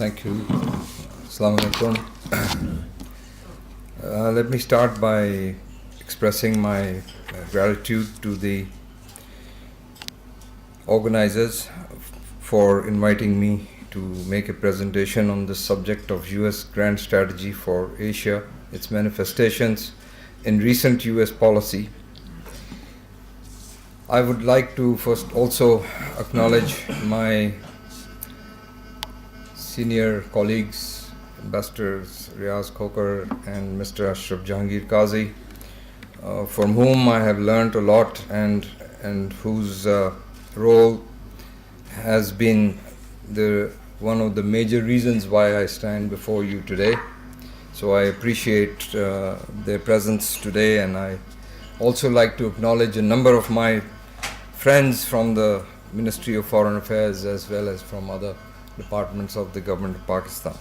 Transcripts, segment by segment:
Thank you. Zamir Akram. Let me start by expressing my gratitude to the organizers for inviting me to make a presentation on the subject of US grand strategy for Asia, its manifestations in recent US policy. I would like to first also acknowledge my senior colleagues, Ambassadors Riaz Khokar and Mr. Ashraf Jahangir Qazi, from whom I have learned a lot and whose role has been one of the major reasons why I stand before you today. So I appreciate their presence today, and I also like to acknowledge a number of my friends from the Ministry of Foreign Affairs as well as from other departments of the government of Pakistan.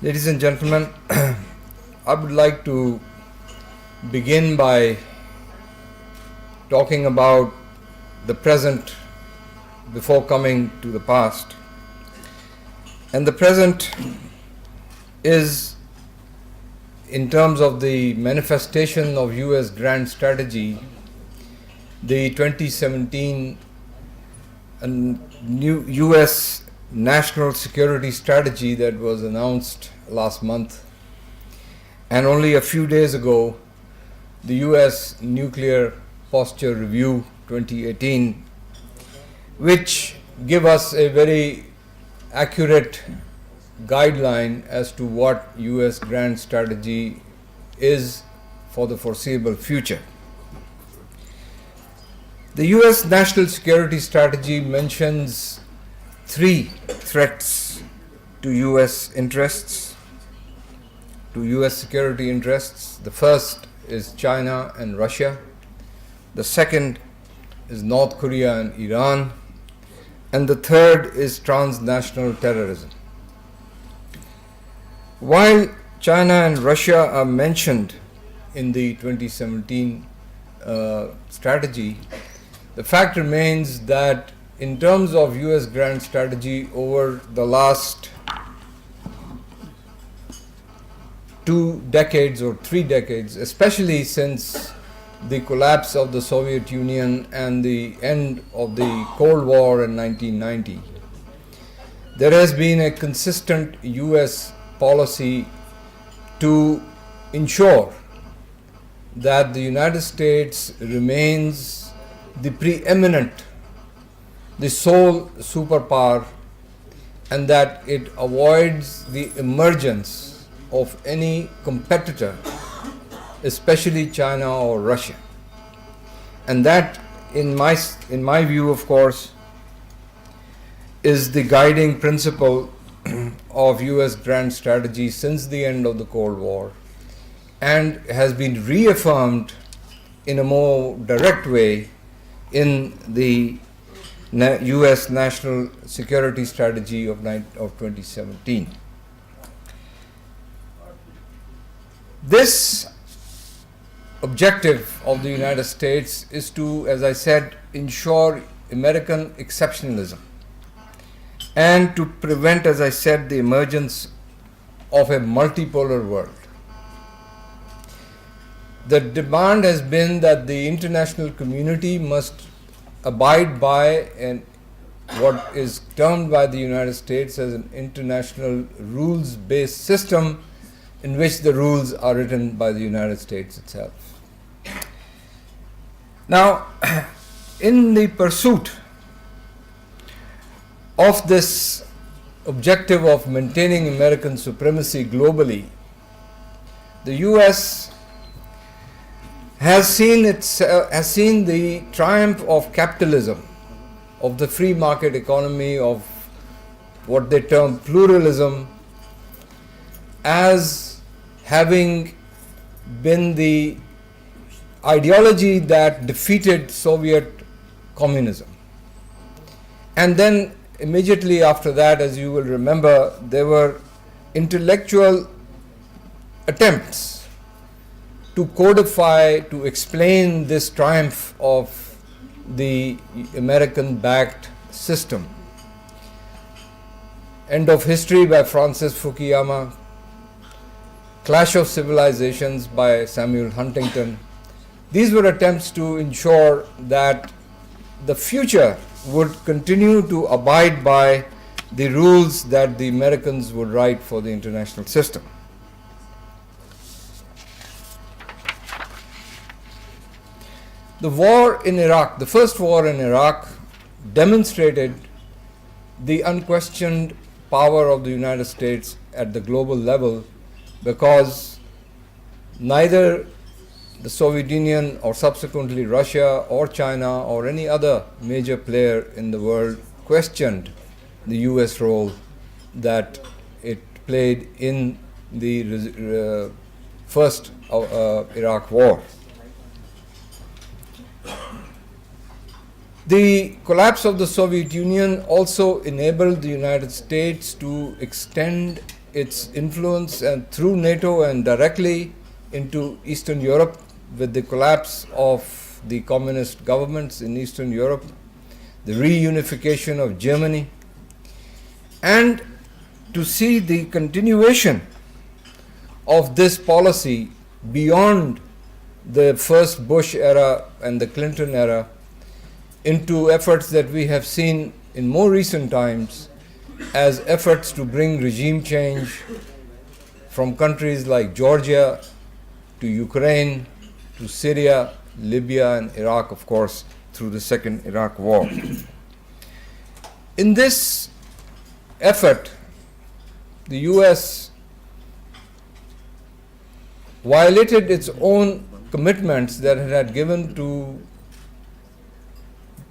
Ladies and gentlemen, I would like to begin by talking about the present before coming to the past. And the present is, in terms of the manifestation of US grand strategy, the 2017 new US national security strategy that was announced last month, and only a few days ago the US Nuclear Posture Review 2018, which give us a very accurate guideline as to what US grand strategy is for the foreseeable future. The US national security strategy mentions three threats to US interests, to US security interests. The first is China and Russia. The second is North Korea and Iran. And the third is transnational terrorism. While China and Russia are mentioned in the 2017 strategy, the fact remains that in terms of US grand strategy over the last 2 decades or 3 decades, especially since the collapse of the Soviet Union and the end of the Cold War in 1990, there has been a consistent US policy to ensure that the United States remains the preeminent, the sole superpower, and that it avoids the emergence of any competitor, especially China or Russia. And that, in my view, of course, is the guiding principle of US grand strategy since the end of the Cold War, and has been reaffirmed in a more direct way in the US national security strategy of 2017. This objective of the United States is to, as I said, ensure American exceptionalism and to prevent, as I said, the emergence of a multipolar world. The demand has been that the international community must abide by what is termed by the United States as an international rules-based system, in which the rules are written by the United States itself. Now, in the pursuit of this objective of maintaining American supremacy globally, the US has seen the triumph of capitalism, of the free market economy, of what they term pluralism, as having been the ideology that defeated Soviet communism. And then immediately after that, as you will remember, there were intellectual attempts to codify, to explain this triumph of the American-backed system. End of History by Francis Fukuyama, Clash of Civilizations by Samuel Huntington. These were attempts to ensure that the future would continue to abide by the rules that the Americans would write for the international system. The war in Iraq, the first war in Iraq, demonstrated the unquestioned power of the United States at the global level, because neither the Soviet Union or subsequently Russia or China or any other major player in the world questioned the US role that it played in the first Iraq war. The collapse of the Soviet Union also enabled the United States to extend its influence and through NATO and directly into Eastern Europe with the collapse of the communist governments in Eastern Europe, the reunification of Germany, and to see the continuation of this policy beyond the first Bush era and the Clinton era into efforts that we have seen in more recent times as efforts to bring regime change from countries like Georgia to Ukraine to Syria, Libya, and Iraq, of course, through the Second Iraq War. In this effort, the US violated its own commitments that it had given to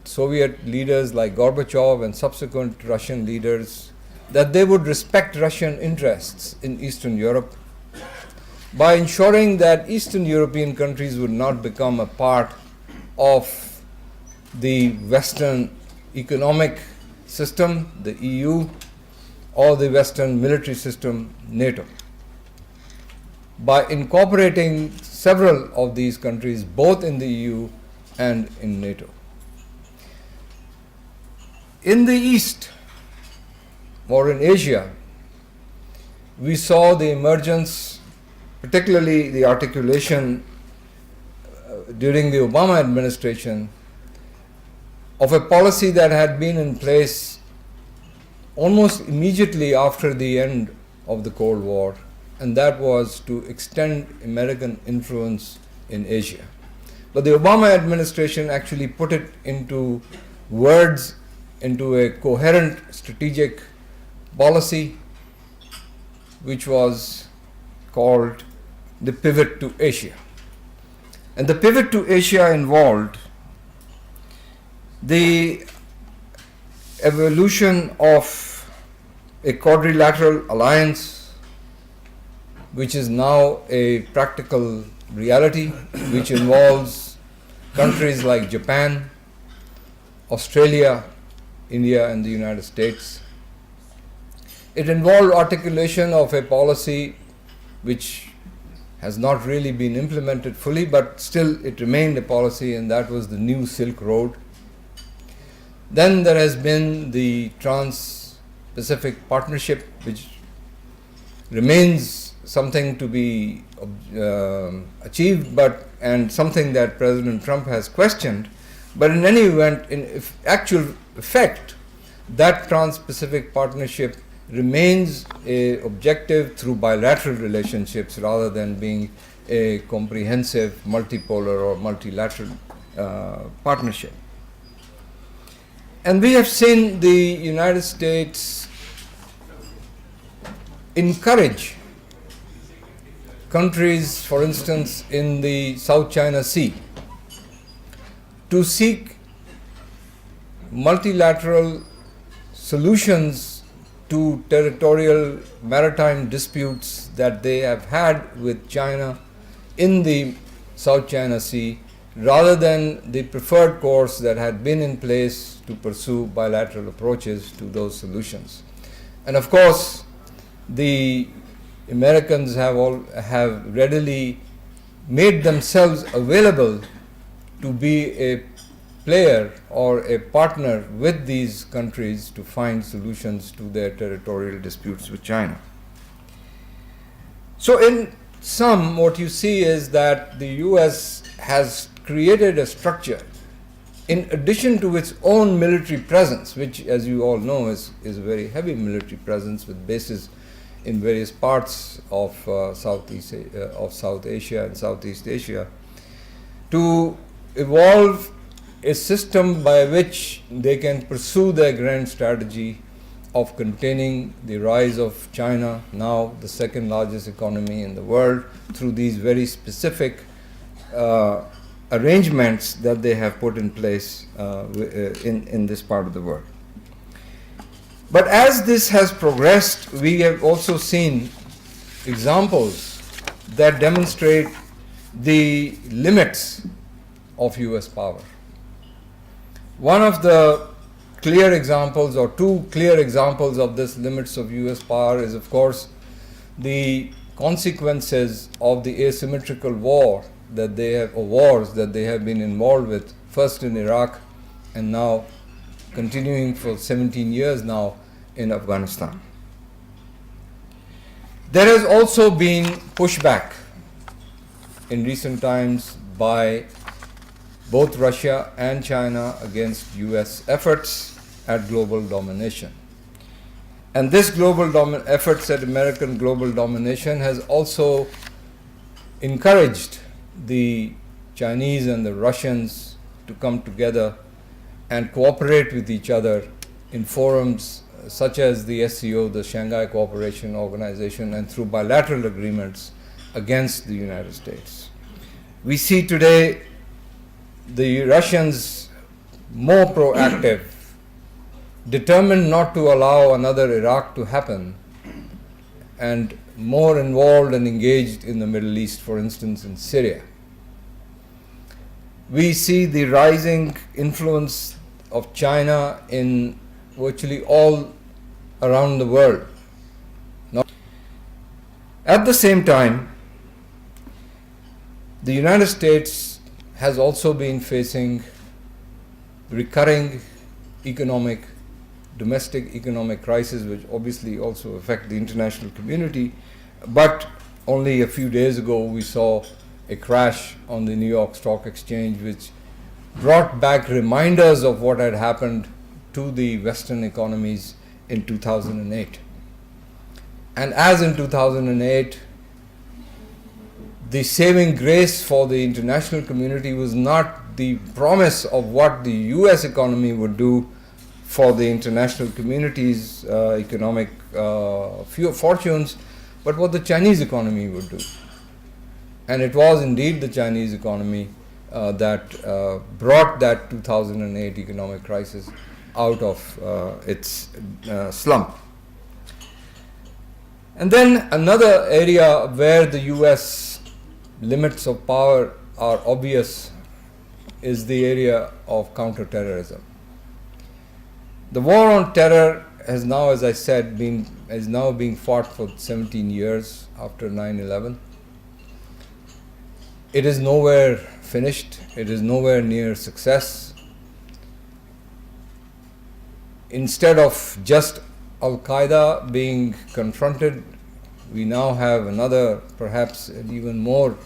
Soviet leaders like Gorbachev and subsequent Russian leaders, that they would respect Russian interests in Eastern Europe by ensuring that Eastern European countries would not become a part of the Western economic system, the EU, or the Western military system, NATO. By incorporating several of these countries both in the EU and in NATO. In the East, or in Asia, we saw the emergence, particularly the articulation during the Obama administration, of a policy that had been in place almost immediately after the end of the Cold War, and that was to extend American influence in Asia. But the Obama administration actually put it into words, into a coherent strategic policy, which was called the pivot to Asia. And the pivot to Asia involved the evolution of a quadrilateral alliance, which is now a practical reality, which involves countries like Japan, Australia, India, and the United States. It involved articulation of a policy which has not really been implemented fully, but still it remained a policy, and that was the New Silk Road. Then there has been the Trans-Pacific Partnership, which remains something to be achieved, and something that President Trump has questioned. But in any event, in actual effect, that Trans-Pacific Partnership remains an objective through bilateral relationships rather than being a comprehensive multipolar or multilateral partnership. And we have seen the United States encourage countries, for instance, in the South China Sea, to seek multilateral solutions to territorial maritime disputes that they have had with China in the South China Sea, rather than the preferred course that had been in place to pursue bilateral approaches to those solutions. And of course, the Americans have readily made themselves available to be a player or a partner with these countries to find solutions to their territorial disputes with China. So in sum, what you see is that the US has created a structure in addition to its own military presence, which, as you all know, is a very heavy military presence with bases in various parts of South Asia and Southeast Asia, to evolve a system by which they can pursue their grand strategy of containing the rise of China, now the second largest economy in the world, through these very specific arrangements that they have put in place in this part of the world. But as this has progressed, we have also seen examples that demonstrate the limits of US power. One of the clear examples, or two clear examples of this limits of US power, is of course the consequences of the asymmetrical wars that they have been involved with, first in Iraq and now continuing for 17 years now in Afghanistan. There has also been pushback in recent times by both Russia and China against US efforts at global domination. And this efforts at American global domination has also encouraged the Chinese and the Russians to come together and cooperate with each other in forums such as the SCO, the Shanghai Cooperation Organization, and through bilateral agreements against the United States. We see today the Russians more proactive, determined not to allow another Iraq to happen, and more involved and engaged in the Middle East, for instance in Syria. We see the rising influence of China in virtually all around the world. Now, at the same time, the United States has also been facing recurring domestic economic crisis, which obviously also affect the international community. But only a few days ago we saw a crash on the New York Stock Exchange, which brought back reminders of what had happened to the Western economies in 2008. And as in 2008, the saving grace for the international community was not the promise of what the US economy would do for the international community's economic fortunes, but what the Chinese economy would do. And it was indeed the Chinese economy that brought that 2008 economic crisis out of its slump. And then another area where the US limits of power are obvious is the area of counterterrorism. The war on terror has now, as I said, is now being fought for 17 years after 9/11. It is nowhere finished. It is nowhere near success. Instead of just Al-Qaeda being confronted, we now have another, perhaps an even more,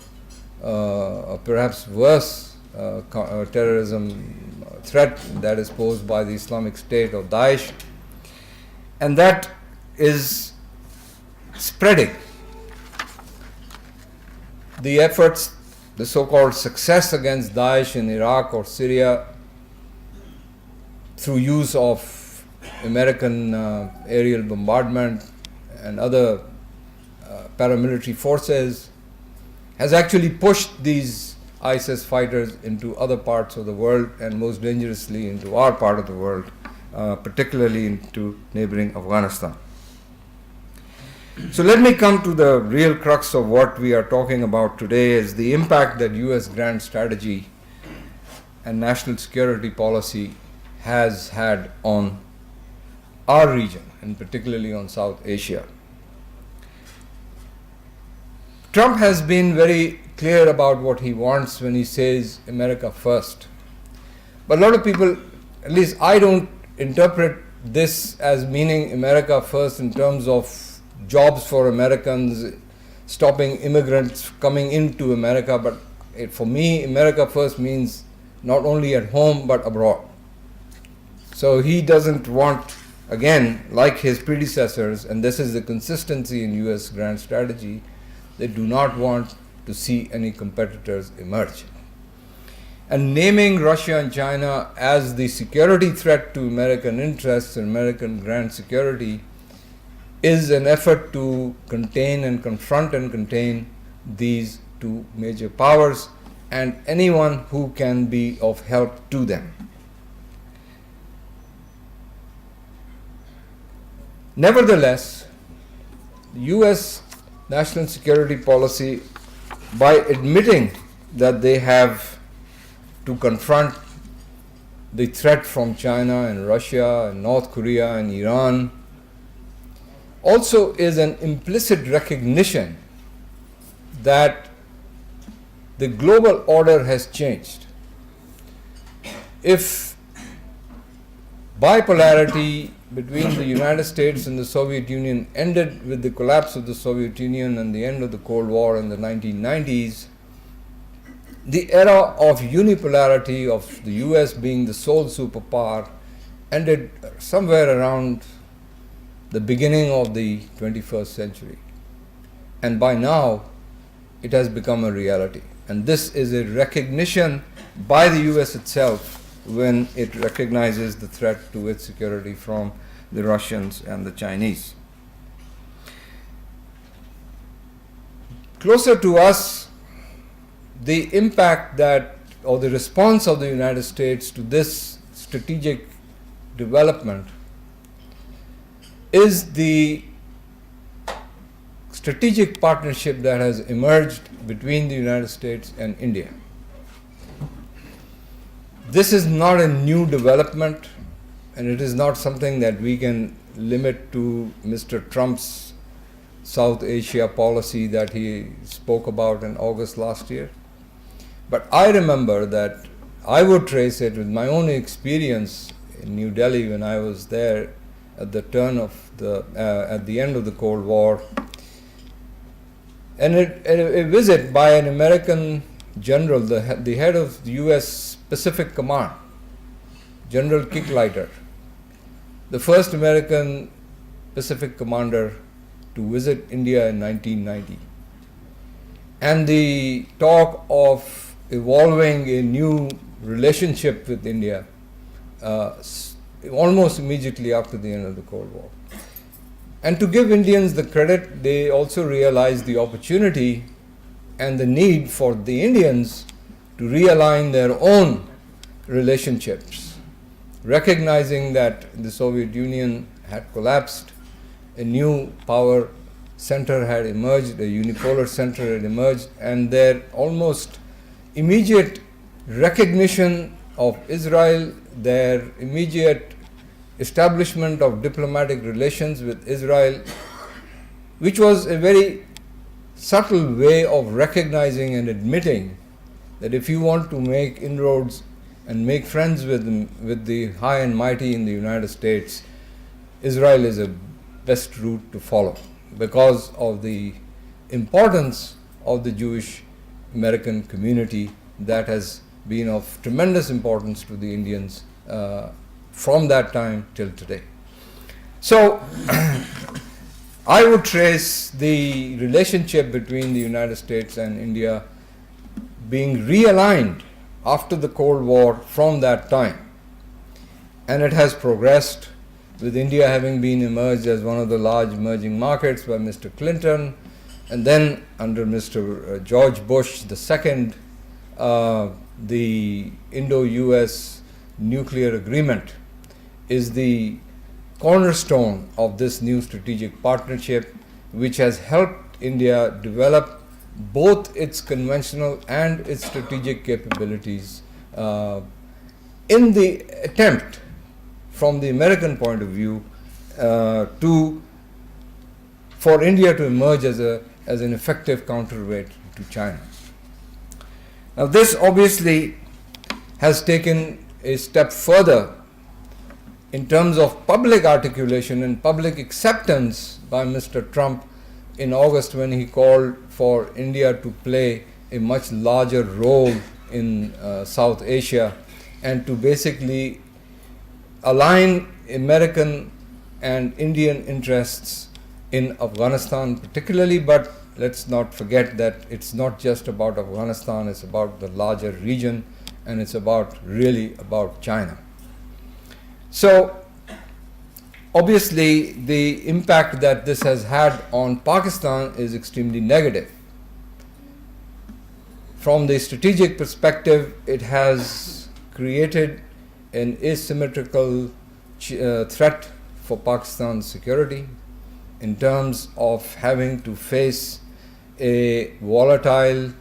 perhaps worse terrorism threat that is posed by the Islamic State or Daesh, and that is spreading. The efforts, the so-called success against Daesh in Iraq or Syria through use of American aerial bombardment and other paramilitary forces has actually pushed these ISIS fighters into other parts of the world, and most dangerously into our part of the world, particularly into neighboring Afghanistan. So let me come to the real crux of what we are talking about today, is the impact that US grand strategy and national security policy has had on our region, and particularly on South Asia. Trump has been very clear about what he wants when he says America first. But a lot of people, at least I don't interpret this as meaning America first in terms of jobs for Americans, stopping immigrants coming into America, but for me, America first means not only at home but abroad. So he doesn't want, again, like his predecessors, and this is the consistency in US grand strategy, they do not want to see any competitors emerge. And naming Russia and China as the security threat to American interests and American grand security is an effort to contain and confront and contain these two major powers and anyone who can be of help to them. Nevertheless, the US national security policy, by admitting that they have to confront the threat from China and Russia and North Korea and Iran, also is an implicit recognition that the global order has changed. If bipolarity between the United States and the Soviet Union ended with the collapse of the Soviet Union and the end of the Cold War in the 1990s, the era of unipolarity of the US being the sole superpower ended somewhere around the beginning of the 21st century. And by now, it has become a reality. And this is a recognition by the US itself when it recognizes the threat to its security from the Russians and the Chinese. Closer to us, the impact that, or the response of the United States to this strategic development is the strategic partnership that has emerged between the United States and India. This is not a new development, and it is not something that we can limit to Mr. Trump's South Asia policy that he spoke about in August last year. But I remember that I would trace it with my own experience in New Delhi when I was there at the turn of at the end of the Cold War, and a visit by an American general, the head of the US Pacific Command, General Kicklighter, the first American Pacific commander to visit India in 1990. And the talk of evolving a new relationship with India almost immediately after the end of the Cold War. And to give Indians the credit, they also realized the opportunity and the need for the Indians to realign their own relationships, recognizing that the Soviet Union had collapsed, a new power center had emerged, a unipolar center had emerged, and their almost immediate recognition of Israel, their immediate establishment of diplomatic relations with Israel, which was a very subtle way of recognizing and admitting that if you want to make inroads and make friends with the high and mighty in the United States, Israel is a best route to follow because of the importance of the Jewish American community that has been of tremendous importance to the Indians from that time till today. So I would trace the relationship between the United States and India being realigned after the Cold War from that time. And it has progressed, with India having been emerged as one of the large emerging markets by Mr. Clinton, and then under Mr. George Bush II, the Indo-US nuclear agreement is the cornerstone of this new strategic partnership, which has helped India develop both its conventional and its strategic capabilities in the attempt, from the American point of view, for India to emerge as an effective counterweight to China. Now, this obviously has taken a step further in terms of public articulation and public acceptance by Mr. Trump in August, when he called for India to play a much larger role in South Asia and to basically align American and Indian interests in Afghanistan particularly, but let's not forget that it's not just about Afghanistan, it's about the larger region, and it's really about China. So obviously the impact that this has had on Pakistan is extremely negative. From the strategic perspective, it has created an asymmetrical threat for Pakistan's security in terms of having to face a volatile,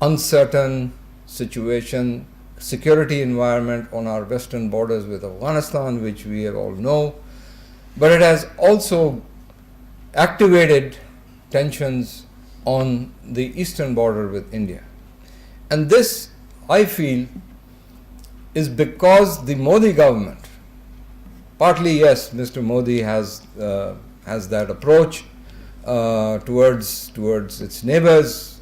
uncertain situation, security environment on our western borders with Afghanistan, which we all know, but it has also activated tensions on the eastern border with India. And this, I feel, is because the Modi government, partly yes, Mr. Modi has that approach towards its neighbors.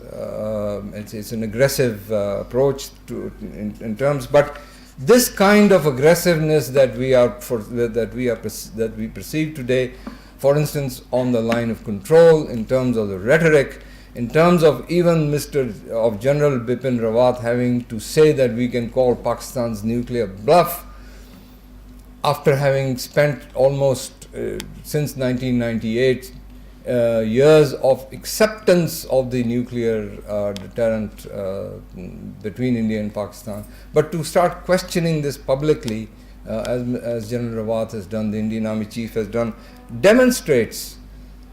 It's an aggressive approach in terms, but this kind of aggressiveness that we perceive today, for instance, on the line of control, in terms of the rhetoric, in terms of even General Bipin Rawat having to say that we can call Pakistan's nuclear bluff after having spent almost since 1998 years of acceptance of the nuclear deterrent between India and Pakistan, but to start questioning this publicly, as General Rawat has done, the Indian Army Chief has done, demonstrates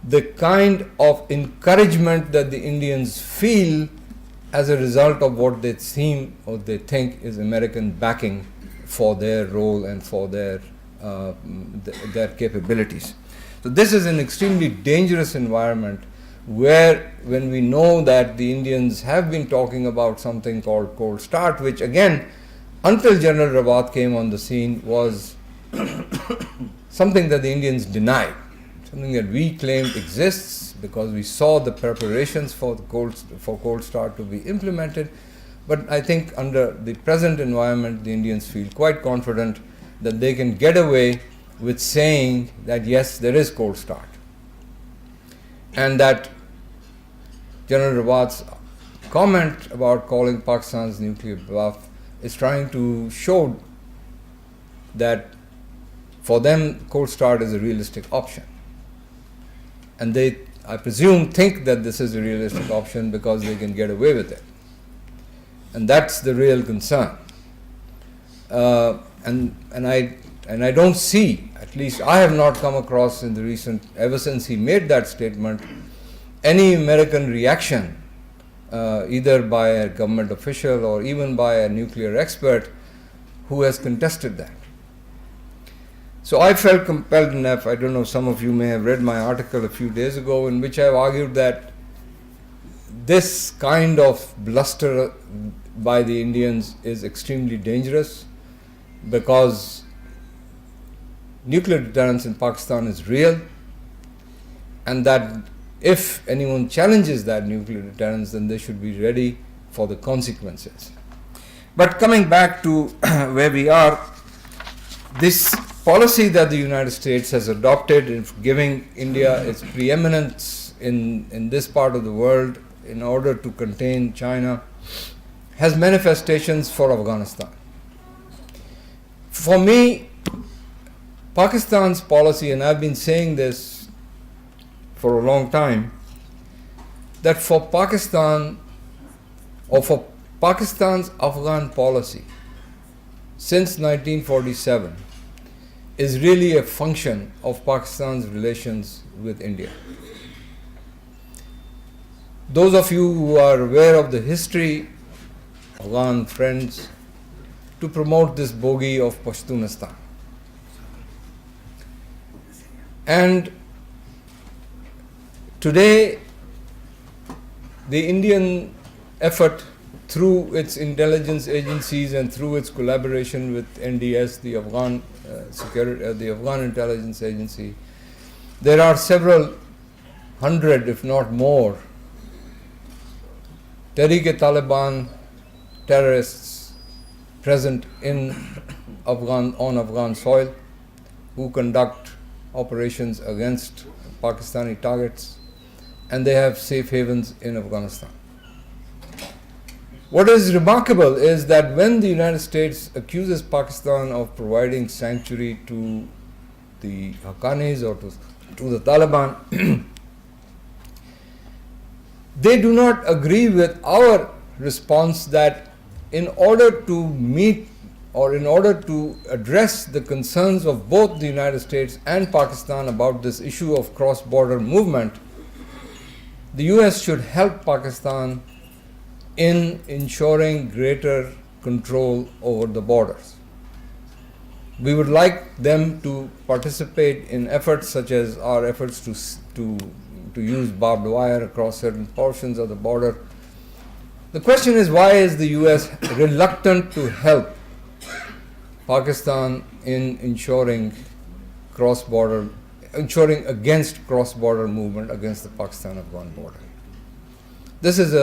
the kind of encouragement that the Indians feel as a result of what they seem or they think is American backing for their role and for their capabilities. So this is an extremely dangerous environment where, when we know that the Indians have been talking about something called cold start, which again, until General Rawat came on the scene, was something that the Indians denied, something that we claimed exists because we saw the preparations for cold start to be implemented. But I think under the present environment, the Indians feel quite confident that they can get away with saying that yes, there is cold start, and that General Rawat's comment about calling Pakistan's nuclear bluff is trying to show that for them cold start is a realistic option, and they, I presume, think that this is a realistic option because they can get away with it, and that's the real concern. And I don't see, at least I have not come across in the recent, ever since he made that statement, any American reaction, either by a government official or even by a nuclear expert, who has contested that. So I felt compelled enough, I don't know, some of you may have read my article a few days ago in which I have argued that this kind of bluster by the Indians is extremely dangerous, because nuclear deterrence in Pakistan is real, and that if anyone challenges that nuclear deterrence, then they should be ready for the consequences. But coming back to where we are, this policy that the United States has adopted in giving India its preeminence in this part of the world in order to contain China has manifestations for Afghanistan. For me, Pakistan's policy, and I've been saying this for a long time, that for Pakistan, or for Pakistan's Afghan policy since 1947 is really a function of Pakistan's relations with India. Those of you who are aware of the history of Afghan friends, to promote this bogey of Pashtunistan. And today, the Indian effort through its intelligence agencies and through its collaboration with NDS, the Afghan the Afghan intelligence agency, there are several hundred, if not more, Tehreek-e-Taliban terrorists present on Afghan soil who conduct operations against Pakistani targets, and they have safe havens in Afghanistan. What is remarkable is that when the United States accuses Pakistan of providing sanctuary to the Haqqanis or to the Taliban, they do not agree with our response that in order to meet or in order to address the concerns of both the United States and Pakistan about this issue of cross-border movement, the US should help Pakistan in ensuring greater control over the borders. We would like them to participate in efforts such as our efforts to use barbed wire across certain portions of the border. The question is, why is the US reluctant to help Pakistan in ensuring against cross-border movement against the Pakistan-Afghan border? This is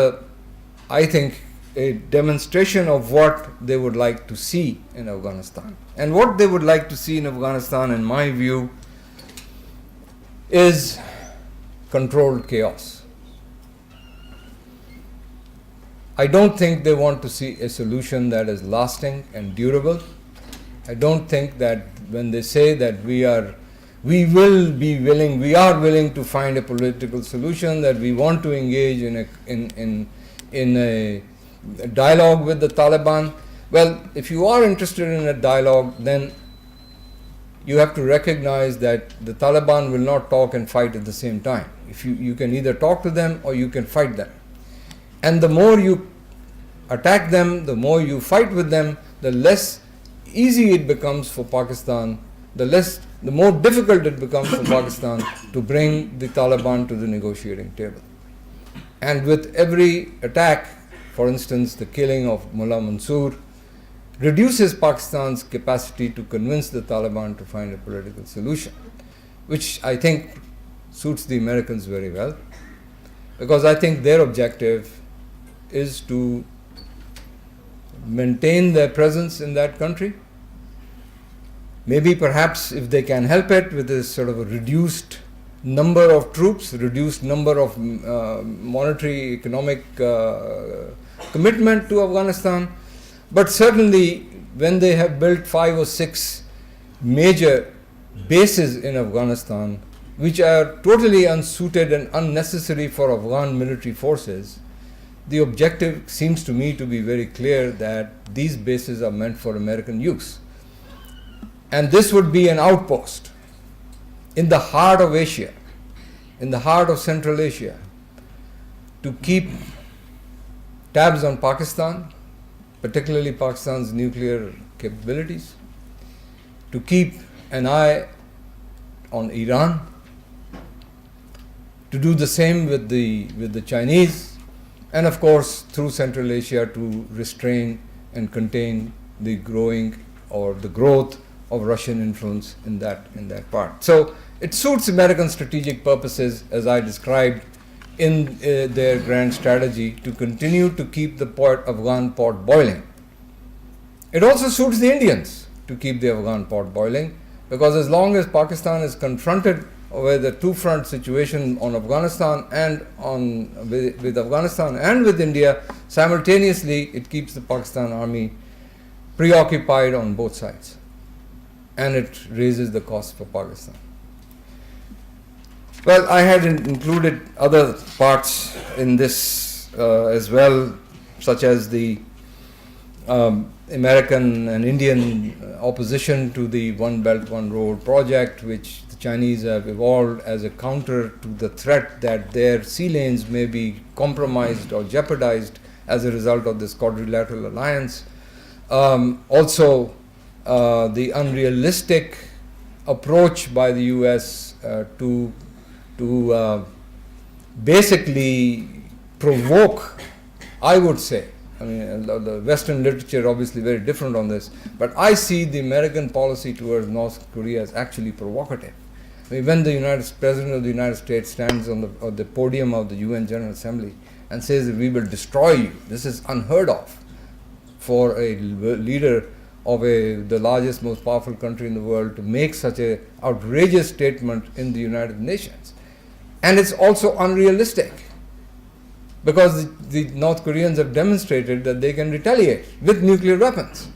I think, a demonstration of what they would like to see in Afghanistan. And what they would like to see in Afghanistan, in my view, is controlled chaos. I don't think they want to see a solution that is lasting and durable. I don't think that when they say that we are willing to find a political solution, that we want to engage in a dialogue with the Taliban. Well, if you are interested in a dialogue, then you have to recognize that the Taliban will not talk and fight at the same time. If you can either talk to them or you can fight them. And the more you attack them, the more you fight with them, the less easy it becomes for Pakistan, the more difficult it becomes for Pakistan to bring the Taliban to the negotiating table. And with every attack, for instance, the killing of Mullah Mansoor, reduces Pakistan's capacity to convince the Taliban to find a political solution, which I think suits the Americans very well, because I think their objective is to maintain their presence in that country. Maybe perhaps if they can help it with this sort of a reduced number of troops, reduced number of monetary, economic commitment to Afghanistan. But certainly when they have built 5 or 6 major bases in Afghanistan, which are totally unsuited and unnecessary for Afghan military forces, the objective seems to me to be very clear that these bases are meant for American use. And this would be an outpost in the heart of Asia, in the heart of Central Asia, to keep tabs on Pakistan, particularly Pakistan's nuclear capabilities, to keep an eye on Iran, to do the same with the Chinese, and of course through Central Asia to restrain and contain the growth of Russian influence in that part. So it suits American strategic purposes, as I described in their grand strategy, to continue to keep the Afghan pot boiling. It also suits the Indians to keep the Afghan pot boiling, because as long as Pakistan is confronted with a two-front situation on Afghanistan and with Afghanistan and with India, simultaneously it keeps the Pakistan army preoccupied on both sides, and it raises the cost for Pakistan. Well, I had included other parts in this as well, such as the American and Indian opposition to the One Belt, One Road project, which the Chinese have evolved as a counter to the threat that their sea lanes may be compromised or jeopardized as a result of this quadrilateral alliance. Also, the unrealistic approach by the US to basically provoke, I would say, I mean, the Western literature obviously very different on this, but I see the American policy towards North Korea as actually provocative. I mean, when the President of the United States stands on the podium of the UN General Assembly and says that we will destroy you, this is unheard of for a leader of the largest, most powerful country in the world to make such an outrageous statement in the United Nations. And it's also unrealistic, because the North Koreans have demonstrated that they can retaliate with nuclear weapons.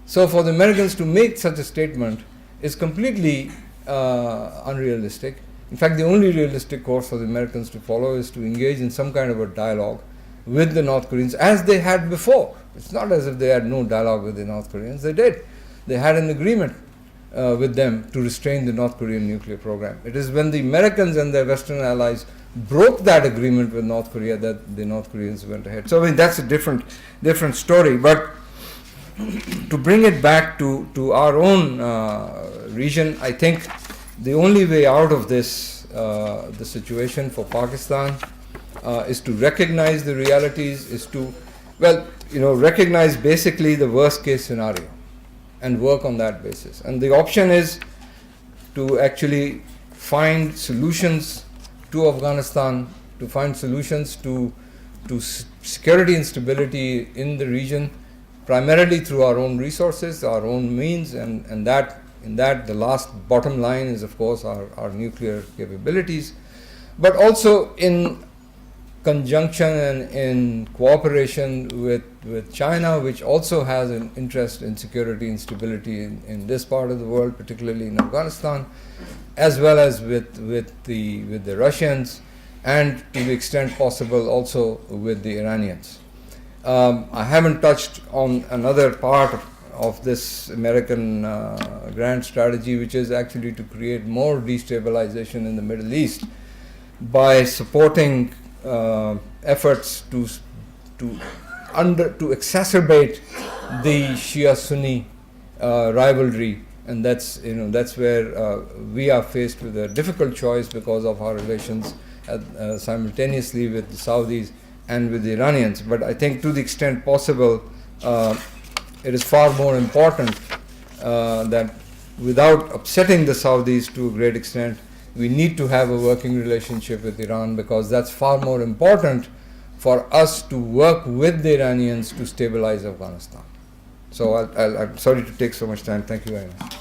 So for the Americans to make such a statement is completely unrealistic. In fact, the only realistic course for the Americans to follow is to engage in some kind of a dialogue with the North Koreans, as they had before. It's not as if they had no dialogue with the North Koreans. They did. They had an agreement with them to restrain the North Korean nuclear program. It is when the Americans and their Western allies broke that agreement with North Korea that the North Koreans went ahead. So I mean, that's a different story. But to bring it back to our own region, I think the only way out of this the situation for Pakistan is to recognize the realities, is to, well, recognize basically the worst case scenario and work on that basis. And the option is to actually find solutions to Afghanistan, to find solutions to security and stability in the region, primarily through our own resources, our own means, and that the last bottom line is, of course, our nuclear capabilities, but also in conjunction and in cooperation with China, which also has an interest in security and stability in this part of the world, particularly in Afghanistan, as well as with the Russians, and to the extent possible also with the Iranians. I haven't touched on another part of this American grand strategy, which is actually to create more destabilization in the Middle East by supporting efforts to exacerbate the Shia-Sunni rivalry, and that's where we are faced with a difficult choice because of our relations simultaneously with the Saudis and with the Iranians. But I think to the extent possible, it is far more important that without upsetting the Saudis to a great extent, we need to have a working relationship with Iran, because that's far more important for us to work with the Iranians to stabilize Afghanistan. So I'm sorry to take so much time. Thank you very much.